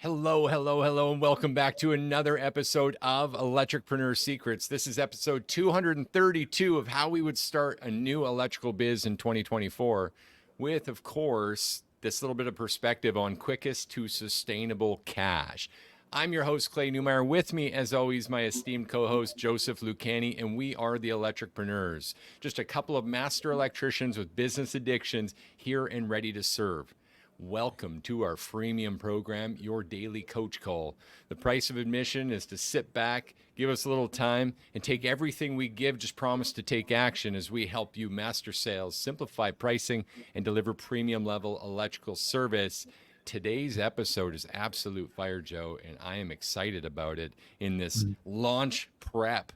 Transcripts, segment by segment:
Hello, hello, hello, and welcome back to another episode of Electripreneur Secrets. This is episode 232 of how we would start a new electrical biz in 2024 with, of course, this little bit of perspective on quickest to sustainable cash. I'm your host, Clay Newmeyer. With me, as always, my esteemed co-host, Joseph Lucani, and we are the Electripreneurs. Just a couple of master electricians with business addictions here and ready to serve. Welcome to our freemium program, Your Daily Coach Call. The price of admission is to sit back, give us a little time, and take everything we give, just promise to take action as we help you master sales, simplify pricing, and deliver premium level electrical service. Today's episode is absolute fire, Joe, and I am excited about it in this launch prep.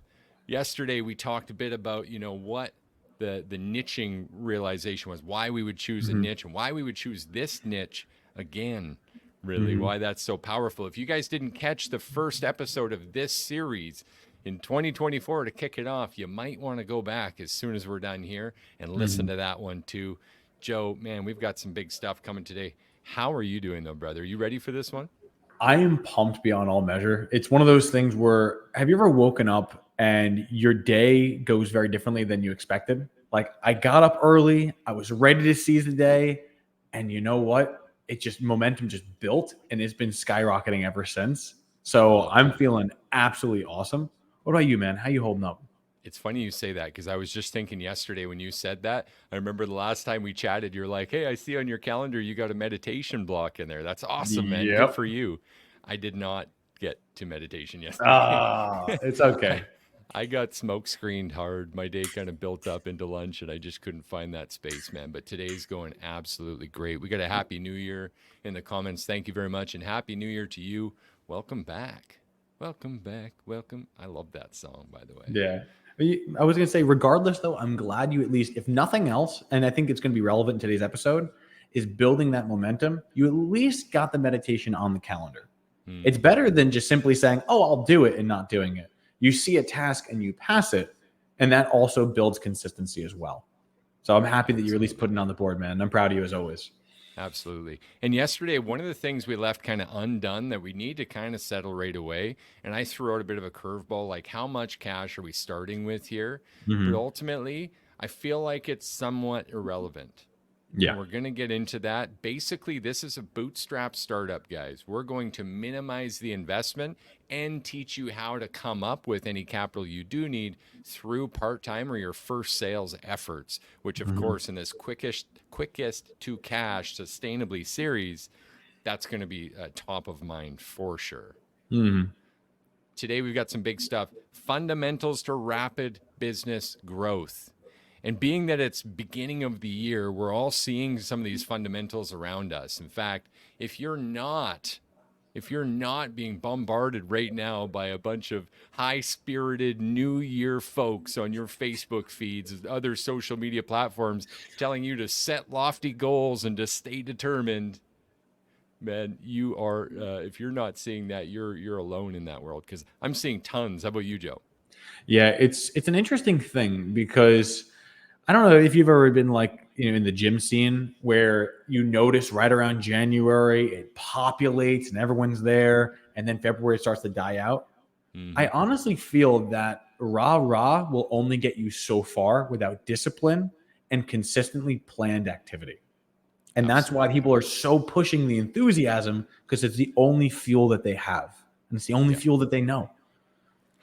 Yesterday, we talked a bit about, what the niching realization was, why we would choose a niche and why we would choose this niche again, really, why that's so powerful. If you guys didn't catch the first episode of this series in 2024 to kick it off, you might want to go back as soon as we're done here and listen to that one too. Joe, man, we've got some big stuff coming today. How are you doing though, brother? Are you ready for this one? I am pumped beyond all measure. It's one of those things where, have you ever woken up and your day goes very differently than you expected? Like, I got up early, I was ready to seize the day, and you know what? Momentum just built, and it's been skyrocketing ever since. So I'm feeling absolutely awesome. What about you, man? How you holding up? It's funny you say that because I was just thinking yesterday when you said that. I remember the last time we chatted, you're like, hey, I see on your calendar you got a meditation block in there. That's awesome, man. Good for you. I did not get to meditation yesterday. It's okay. I got smoke screened hard. My day kind of built up into lunch and I just couldn't find that space, man. But today's going absolutely great. We got a happy new year in the comments. Thank you very much. And happy new year to you. Welcome back. Welcome back. Welcome. I love that song, by the way. Yeah. I was going to say, regardless, though, I'm glad you at least, if nothing else, and I think it's going to be relevant in today's episode, is building that momentum. You at least got the meditation on the calendar. It's better than just simply saying, oh, I'll do it and not doing it. You see a task and you pass it, and that also builds consistency as well. So I'm happy that you're at least putting it on the board, man. I'm proud of you as always. Absolutely. And yesterday, one of the things we left kind of undone that we need to kind of settle right away, and I threw out a bit of a curveball, like how much cash are we starting with here? But ultimately, I feel like it's somewhat irrelevant. Yeah. And we're going to get into that. Basically, this is a bootstrap startup, guys. We're going to minimize the investment and teach you how to come up with any capital you do need through part-time or your first sales efforts, which of course in this quickest to cash sustainably series, that's going to be top of mind for sure. Today, we've got some big stuff. Fundamentals to rapid business growth. And being that it's beginning of the year, we're all seeing some of these fundamentals around us. In fact, if you're not being bombarded right now by a bunch of high-spirited New Year folks on your Facebook feeds and other social media platforms telling you to set lofty goals and to stay determined, man, you are. If you're not seeing that, you're alone in that world. Because I'm seeing tons. How about you, Joe? Yeah, it's an interesting thing because I don't know if you've ever been like, in the gym scene where you notice right around January, it populates and everyone's there. And then February starts to die out. I honestly feel that rah will only get you so far without discipline and consistently planned activity. And that's why people are so pushing the enthusiasm, because it's the only fuel that they have. And it's the only fuel that they know.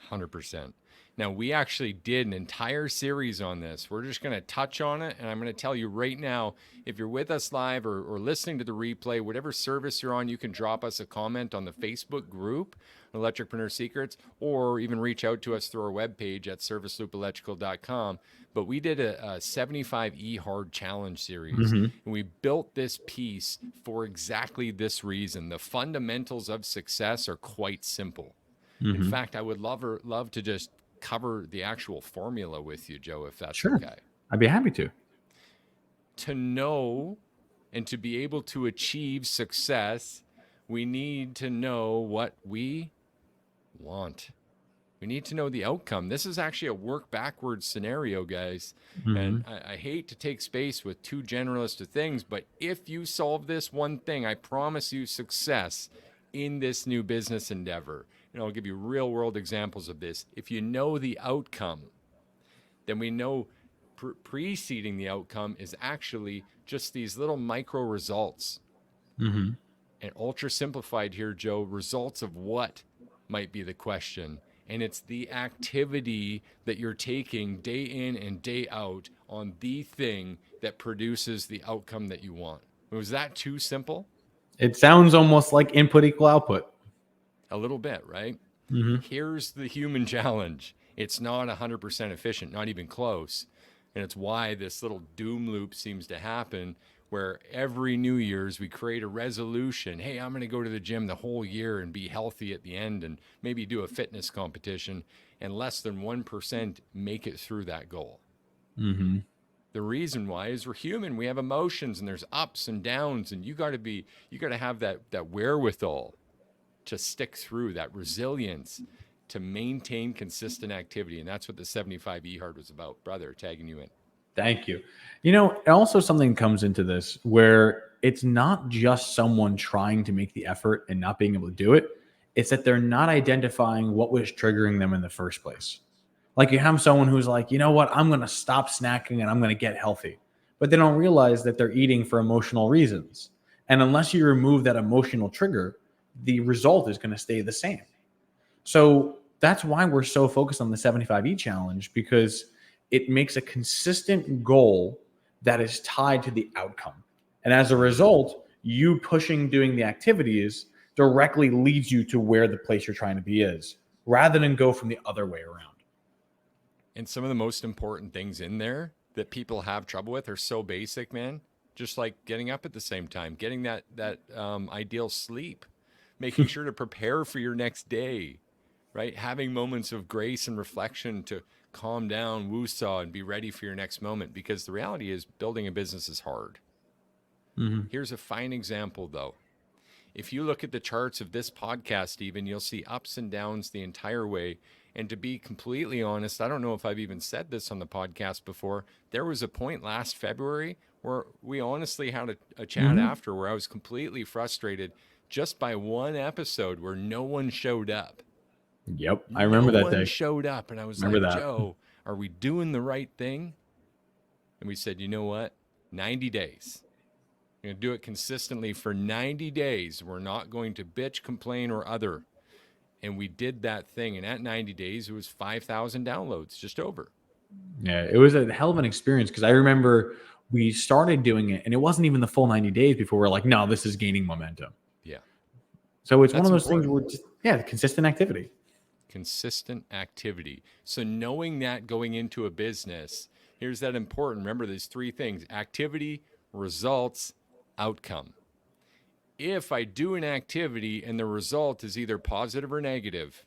100%. Now, we actually did an entire series on this. We're just going to touch on it, and I'm going to tell you right now, if you're with us live or listening to the replay, whatever service you're on, you can drop us a comment on the Facebook group, Electripreneur Secrets, or even reach out to us through our webpage at serviceloopelectrical.com. But we did a 75E hard challenge series, and we built this piece for exactly this reason. The fundamentals of success are quite simple. In fact, I would love to just cover the actual formula with you, Joe, if that's okay. I'd be happy to. To know and to be able to achieve success, we need to know what we want. We need to know the outcome. This is actually a work backwards scenario, guys. And I hate to take space with too generalist of things, but if you solve this one thing, I promise you success in this new business endeavor. And I'll give you real world examples of this. If you know the outcome, then we know preceding the outcome is actually just these little micro results. Mm-hmm. And ultra simplified here, Joe, results of what might be the question. And it's the activity that you're taking day in and day out on the thing that produces the outcome that you want. Was that too simple? It sounds almost like input equal output. A little bit, right? Mm-hmm. Here's the human challenge. It's not 100% efficient, not even close. And it's why this little doom loop seems to happen where every New Year's we create a resolution. Hey, I'm going to go to the gym the whole year and be healthy at the end and maybe do a fitness competition. And less than 1% make it through that goal. Mm-hmm. The reason why is we're human. We have emotions and there's ups and downs. And you got to have that wherewithal to stick through, that resilience to maintain consistent activity. And that's what the 75E hard was about. Brother, tagging you in. Thank you. You know, also something comes into this where it's not just someone trying to make the effort and not being able to do it. It's that they're not identifying what was triggering them in the first place. Like you have someone who's like, you know what, I'm going to stop snacking and I'm going to get healthy. But they don't realize that they're eating for emotional reasons. And unless you remove that emotional trigger, the result is going to stay the same. So that's why we're so focused on the 75E challenge, because it makes a consistent goal that is tied to the outcome. And as a result, you pushing doing the activities directly leads you to where the place you're trying to be is, rather than go from the other way around. And some of the most important things in there that people have trouble with are so basic, man. Just like getting up at the same time, getting that ideal sleep, making sure to prepare for your next day, right? Having moments of grace and reflection to calm down, woo-saw, and be ready for your next moment. Because the reality is building a business is hard. Mm-hmm. Here's a fine example, though. If you look at the charts of this podcast, even, you'll see ups and downs the entire way. And to be completely honest, I don't know if I've even said this on the podcast before. There was a point last February where we honestly had a chat after where I was completely frustrated just by one episode where no one showed up. Yep. I remember that day. No one showed up. And I was like, Joe, are we doing the right thing? And we said, you know what? 90 days. We're going to do it consistently for 90 days. We're not going to bitch, complain, or other. And we did that thing. And at 90 days, it was 5,000 downloads, just over. Yeah, it was a hell of an experience, because I remember we started doing it and it wasn't even the full 90 days before we're like, no, this is gaining momentum. Yeah. So it's one of those things where just, consistent activity. Consistent activity. So knowing that going into a business, here's that important. Remember, there's three things: activity, results, outcome. If I do an activity and the result is either positive or negative,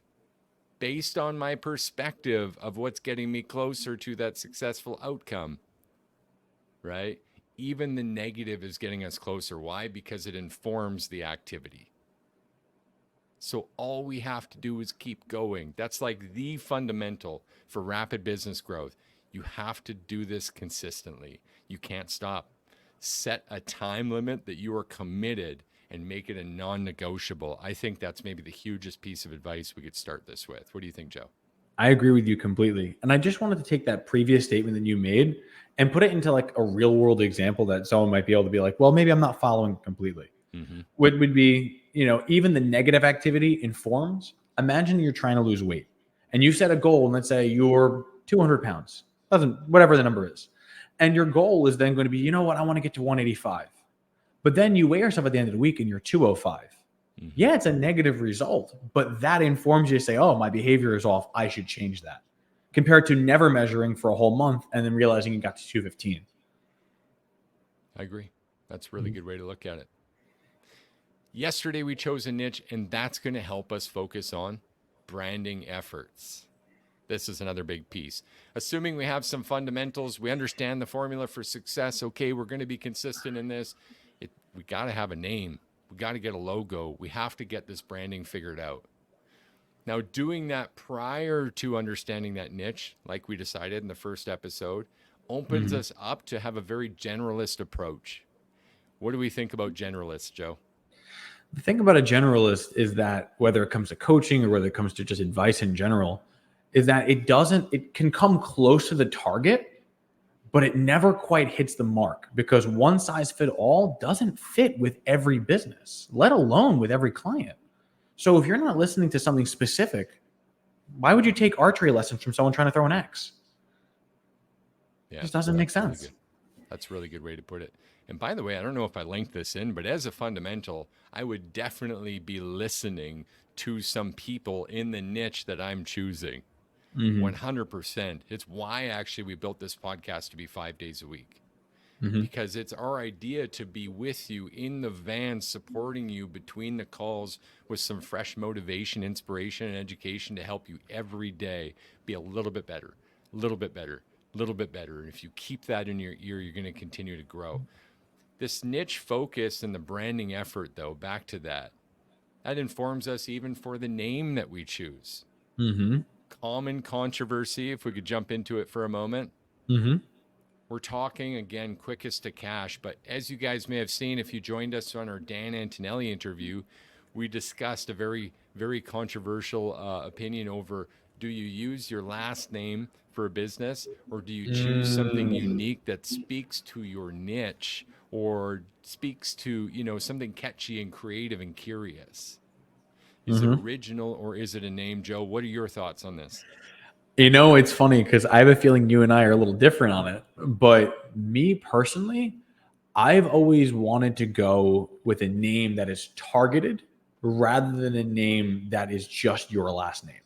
based on my perspective of what's getting me closer to that successful outcome, right? Even the negative is getting us closer. Why? Because it informs the activity. So all we have to do is keep going. That's like the fundamental for rapid business growth. You have to do this consistently. You can't stop. Set a time limit that you are committed and make it a non-negotiable. I think that's maybe the hugest piece of advice we could start this with. What do you think, Joe? I agree with you completely. And I just wanted to take that previous statement that you made and put it into like a real world example that someone might be able to be like, well, maybe I'm not following completely. Mm-hmm. Would be, even the negative activity informs. Imagine you're trying to lose weight and you set a goal, and let's say you're 200 pounds, whatever the number is. And your goal is then going to be, I want to get to 185. But then you weigh yourself at the end of the week and you're 205. Mm-hmm. Yeah, it's a negative result, but that informs you to say, oh, my behavior is off, I should change that. Compared to never measuring for a whole month and then realizing you got to 215. I agree. That's a really good way to look at it. Yesterday, we chose a niche, and that's going to help us focus on branding efforts. This is another big piece. Assuming we have some fundamentals, we understand the formula for success. Okay, we're going to be consistent in this. We got to have a name. We got to get a logo. We have to get this branding figured out. Now, doing that prior to understanding that niche, like we decided in the first episode, opens us up to have a very generalist approach. What do we think about generalists, Joe? The thing about a generalist is that whether it comes to coaching or whether it comes to just advice in general, is that it can come close to the target, but it never quite hits the mark because one size fit all doesn't fit with every business, let alone with every client. So if you're not listening to something specific, why would you take archery lessons from someone trying to throw an X? Yeah, It just doesn't make that's really sense. good. That's a really good way to put it. And by the way, I don't know if I linked this in, but as a fundamental, I would definitely be listening to some people in the niche that I'm choosing. 100%. It's why actually we built this podcast to be 5 days a week. Because it's our idea to be with you in the van, supporting you between the calls with some fresh motivation, inspiration, and education to help you every day be a little bit better, a little bit better, a little bit better. And if you keep that in your ear, you're going to continue to grow. This niche focus and the branding effort, though, back to that, that informs us even for the name that we choose. Common controversy, if we could jump into it for a moment. We're talking, again, quickest to cash. But as you guys may have seen, if you joined us on our Dan Antonelli interview, we discussed a very, very controversial opinion over, do you use your last name for a business, or do you choose something unique that speaks to your niche or speaks to, something catchy and creative and curious? Is it original or is it a name, Joe? What are your thoughts on this? It's funny because I have a feeling you and I are a little different on it. But me personally, I've always wanted to go with a name that is targeted rather than a name that is just your last name.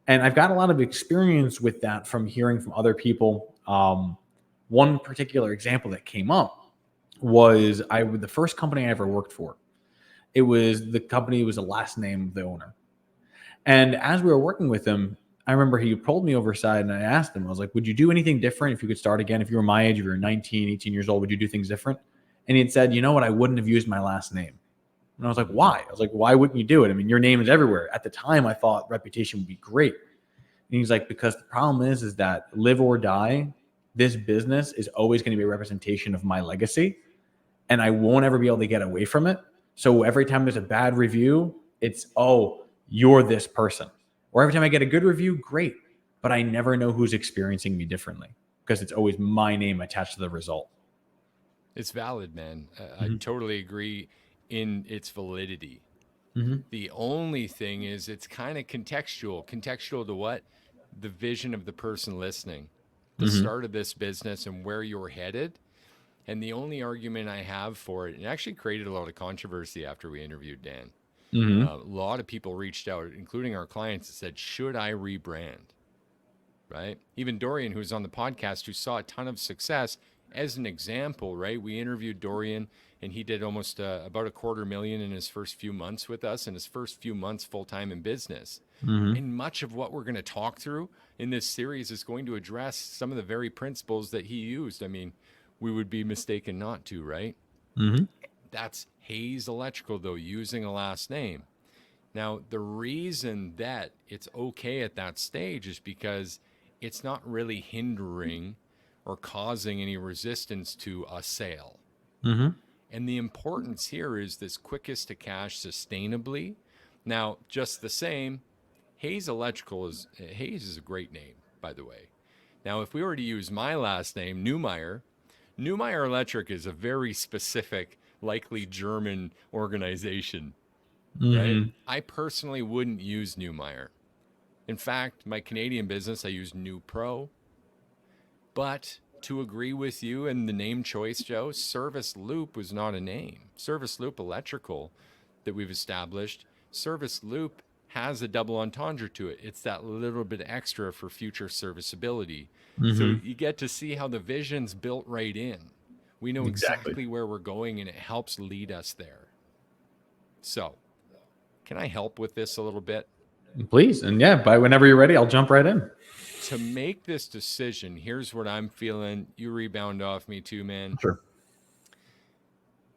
And I've got a lot of experience with that from hearing from other people. One particular example that came up was the first company I ever worked for. It was the last name of the owner. And as we were working with him, I remember he pulled me over side and I asked him, I was like, would you do anything different if you could start again? If you were my age, if you were 19, 18 years old, would you do things different? And he had said, you know what? I wouldn't have used my last name. And I was like, why? I was like, why wouldn't you do it? I mean, your name is everywhere. At the time, I thought reputation would be great. And he's like, because the problem is that live or die, this business is always going to be a representation of my legacy. And I won't ever be able to get away from it. So every time there's a bad review, it's, oh, you're this person. Or every time I get a good review, great. But I never know who's experiencing me differently because it's always my name attached to the result. It's valid, man. I totally agree in its validity. The only thing is it's kind of contextual. Contextual to what? The vision of the person listening, the start of this business and where you're headed. And the only argument I have for it, and it actually created a lot of controversy after we interviewed Dan. A lot of people reached out, including our clients, and said, should I rebrand? Right? Even Dorian, who's on the podcast, who saw a ton of success, as an example, right? We interviewed Dorian and he did almost about $250,000 in his first few months with us, in his first few months full-time in business. And much of what we're going to talk through in this series is going to address some of the very principles that he used. I mean, we would be mistaken not to, right? That's Hayes Electrical, though, using a last name. Now, the reason that it's okay at that stage is because it's not really hindering or causing any resistance to a sale. And the importance here is this quickest to cash sustainably. Now, just the same, Hayes is a great name, by the way. Now, if we were to use my last name, Neumeier Electric is a very specific, likely German organization, right? I personally wouldn't use Neumeier. In fact, my Canadian business, I use New Pro. But to agree with you and the name choice, Joe, Service Loop was not a name. Service Loop Electrical that we've established, Service Loop has a double entendre to it. It's that little bit extra for future serviceability. So you get to see how the vision's built right in. We know exactly where we're going and it helps lead us there. So, can I help with this a little bit? Please. And yeah, by whenever you're ready, I'll jump right in. To make this decision, here's what I'm feeling. You rebound off me too, man. Sure.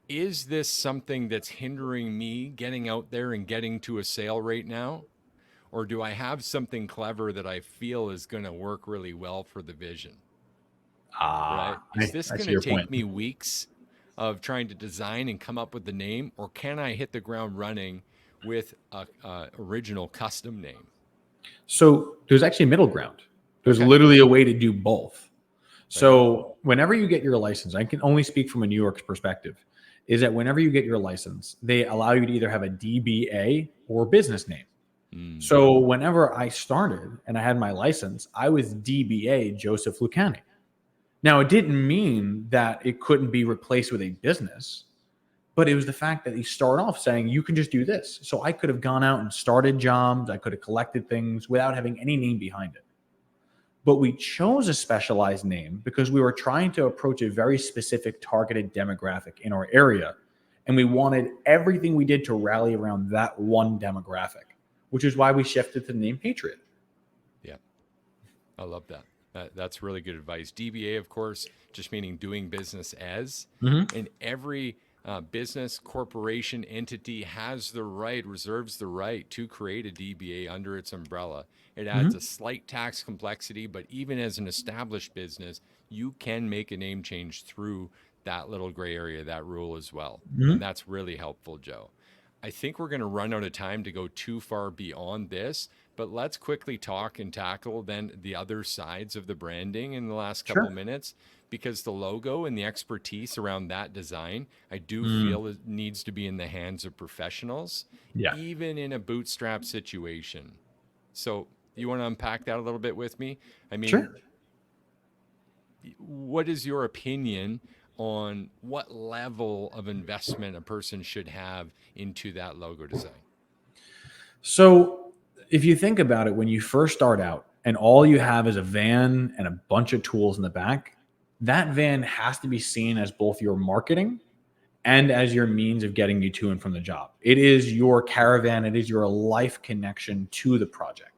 Is this something that's hindering me getting out there and getting to a sale right now? Or do I have something clever that I feel is going to work really well for the vision? Right? Is this going to take me weeks of trying to design and come up with the name, or can I hit the ground running with a original custom name? So there's actually a middle ground. There's Okay. literally a way to do both. Right on. So whenever you get your license, I can only speak from a New York's perspective, is that whenever you get your license, they allow you to either have a DBA or business name. Mm, So whenever I started and I had my license, I was DBA Joseph Lucani. Now, it didn't mean that it couldn't be replaced with a business, but it was the fact that he started off saying, you can just do this. So I could have gone out and started jobs. I could have collected things without having any name behind it. But we chose a specialized name because we were trying to approach a very specific targeted demographic in our area. And we wanted everything we did to rally around that one demographic, which is why we shifted to the name Patriot. yeah, I love that. That's really good advice. DBA, of course, just meaning doing business as. Mm-hmm. And every business, corporation, entity has the right, reserves the right to create a DBA under its umbrella. It adds Mm-hmm. a slight tax complexity, but even as an established business, you can make a name change through that little gray area, that rule as well. And Mm-hmm. that's really helpful, Joe. I think we're going to run out of time to go too far beyond this, but let's quickly talk and tackle then the other sides of the branding in the last couple Sure. minutes, because the logo and the expertise around that design, I do Mm. feel it needs to be in the hands of professionals, Yeah. even in a bootstrap situation. So, you want to unpack that a little bit with me? I mean, Sure. what is your opinion on what level of investment a person should have into that logo design? So if you think about it, when you first start out and all you have is a van and a bunch of tools in the back, that van has to be seen as both your marketing and as your means of getting you to and from the job. It is your caravan, it is your life connection to the project.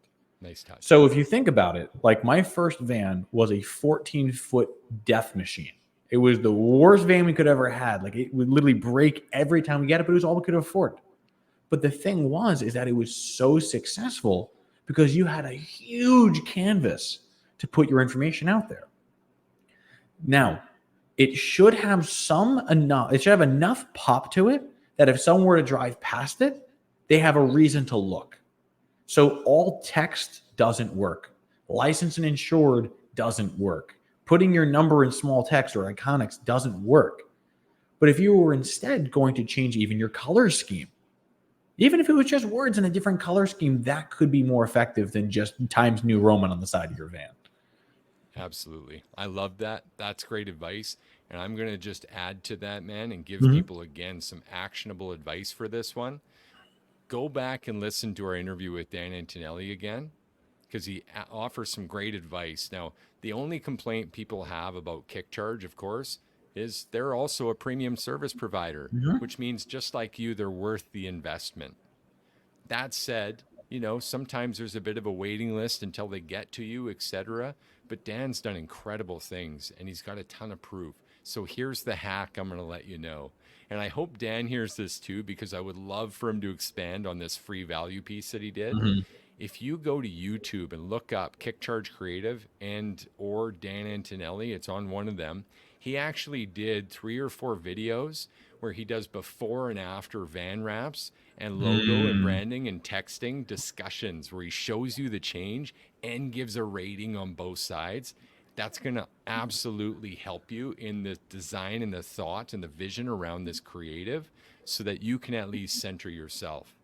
Nice touch. So if you think about it, like my first van was a 14-foot death machine. It was the worst van we could ever had. Like it would literally break every time we got it, but it was all we could afford. But the thing was, is that it was so successful because you had a huge canvas to put your information out there. Now, it should have it should have enough pop to it that if someone were to drive past it, they have a reason to look. So all text doesn't work. Licensed and insured doesn't work. Putting your number in small text or iconics doesn't work. But if you were instead going to change even your color scheme, even if it was just words in a different color scheme, that could be more effective than just Times New Roman on the side of your van. Absolutely. I love that. That's great advice. And I'm going to just add to that, man, and give Mm-hmm. people again some actionable advice for this one. Go back and listen to our interview with Dan Antonelli again, because he offers some great advice. Now, the only complaint people have about KickCharge, of course, is they're also a premium service provider, Mm-hmm. which means just like you, they're worth the investment. That said, sometimes there's a bit of a waiting list until they get to you, etc. But Dan's done incredible things and he's got a ton of proof. So here's the hack I'm going to let you know. And I hope Dan hears this too, because I would love for him to expand on this free value piece that he did. Mm-hmm. If you go to YouTube and look up KickCharge Creative and or Dan Antonelli, it's on one of them. He actually did 3 or 4 videos where he does before and after van wraps and logo and Mm. branding and texting discussions where he shows you the change and gives a rating on both sides. That's going to absolutely help you in the design and the thought and the vision around this creative so that you can at least center yourself.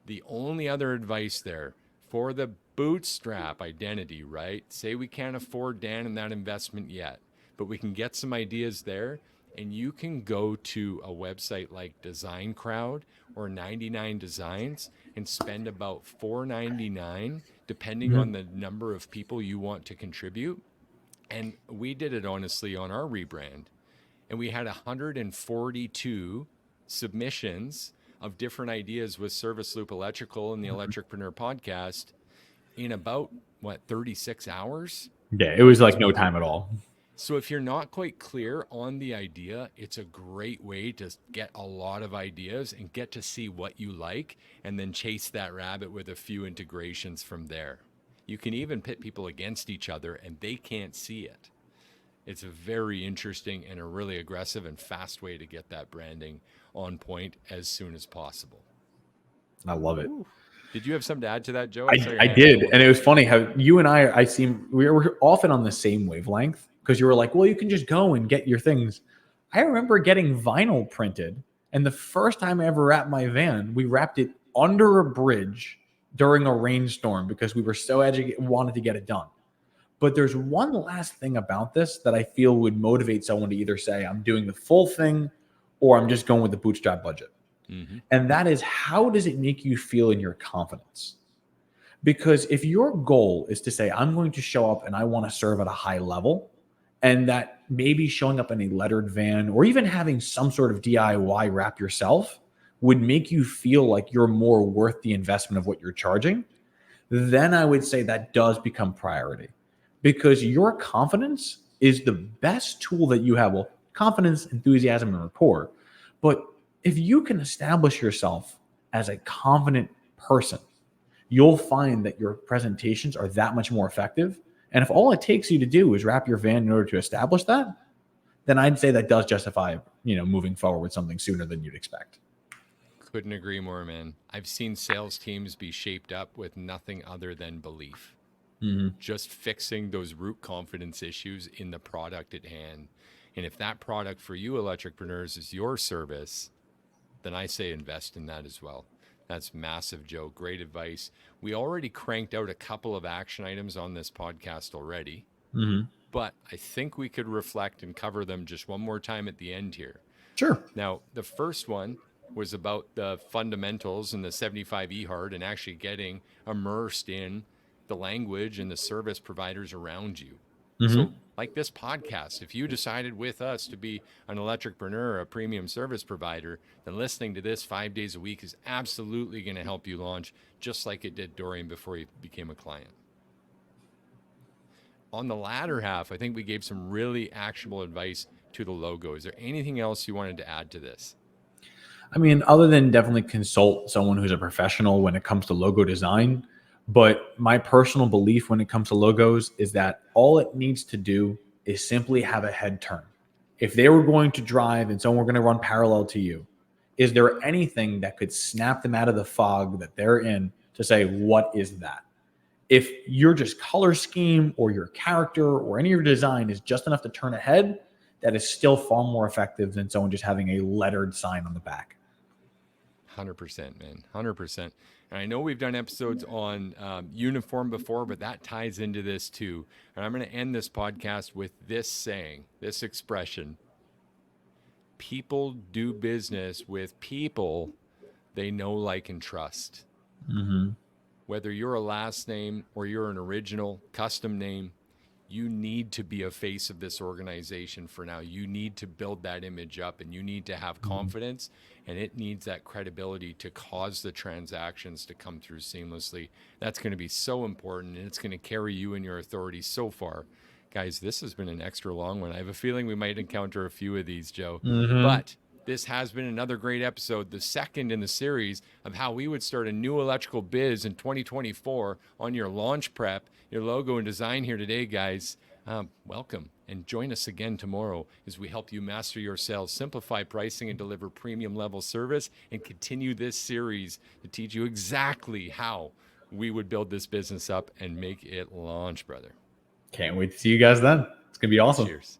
The only other advice there for the bootstrap identity, right? Say we can't afford Dan and that investment yet, but we can get some ideas there. And you can go to a website like Design Crowd or 99 Designs and spend about $4.99, depending Mm-hmm. on the number of people you want to contribute. And we did it honestly on our rebrand. And we had 142 submissions of different ideas with Service Loop Electrical and the Electricpreneur podcast in about 36 hours. Yeah, it Like was it's like no time at all. so if you're not quite clear on the idea, it's a great way to get a lot of ideas and get to see what you like and then chase that rabbit with a few integrations from there. You can even pit people against each other and they can't see it. It's a very interesting and a really aggressive and fast way to get that branding on point as soon as possible. I love it. Ooh. Did you have something to add to that, Joe? I, saw your I hand go did. up. And it was funny how you and I we were often on the same wavelength because you were like, well, you can just go and get your things. I remember getting vinyl printed. And the first time I ever wrapped my van, we wrapped it under a bridge during a rainstorm because we were so wanted to get it done. But there's one last thing about this that I feel would motivate someone to either say, I'm doing the full thing or I'm just going with the bootstrap budget. Mm-hmm. And that is, how does it make you feel in your confidence? Because if your goal is to say, I'm going to show up and I want to serve at a high level, and that maybe showing up in a lettered van or even having some sort of DIY wrap yourself would make you feel like you're more worth the investment of what you're charging, then I would say that does become priority. Because your confidence is the best tool that you have. Well, confidence, enthusiasm, and rapport. But if you can establish yourself as a confident person, you'll find that your presentations are that much more effective. And if all it takes you to do is wrap your van in order to establish that, then I'd say that does justify, moving forward with something sooner than you'd expect. Couldn't agree more, man. I've seen sales teams be shaped up with nothing other than belief. Mm-hmm. Just fixing those root confidence issues in the product at hand. And if that product for you electricpreneurs is your service, then I say invest in that as well. That's massive, Joe. Great advice. We already cranked out a couple of action items on this podcast already, Mm-hmm. but I think we could reflect and cover them just one more time at the end here. Sure. Now, the first one was about the fundamentals and the 75E hard and actually getting immersed in the language and the service providers around you. Mm-hmm. So, like this podcast, if you decided with us to be an electricpreneur, a premium service provider, then listening to this 5 days a week is absolutely going to help you launch, just like it did Dorian before he became a client. On the latter half, I think we gave some really actionable advice to the logo. Is there anything else you wanted to add to this? I mean, other than definitely consult someone who's a professional when it comes to logo design. But my personal belief when it comes to logos is that all it needs to do is simply have a head turn. If they were going to drive and someone were going to run parallel to you, is there anything that could snap them out of the fog that they're in to say, what is that? If your just color scheme or your character or any of your design is just enough to turn ahead, that is still far more effective than someone just having a lettered sign on the back. 100%, man. 100%. And I know we've done episodes on uniform before, but that ties into this too. And I'm going to end this podcast with this saying, this expression: people do business with people they know, like, and trust. Mm-hmm. Whether you're a last name or you're an original custom name, you need to be a face of this organization for now. You need to build that image up, and you need to have confidence, and it needs that credibility to cause the transactions to come through seamlessly. That's going to be so important, and it's going to carry you and your authority so far. Guys, this has been an extra long one. I have a feeling we might encounter a few of these, Joe. Mm-hmm. But this has been another great episode, the second in the series of how we would start a new electrical biz in 2024 on your launch prep, your logo and design here today, guys. Welcome, and join us again tomorrow as we help you master your sales, simplify pricing, and deliver premium level service, and continue this series to teach you exactly how we would build this business up and make it launch, brother. Can't wait to see you guys then. It's going to be awesome. Cheers.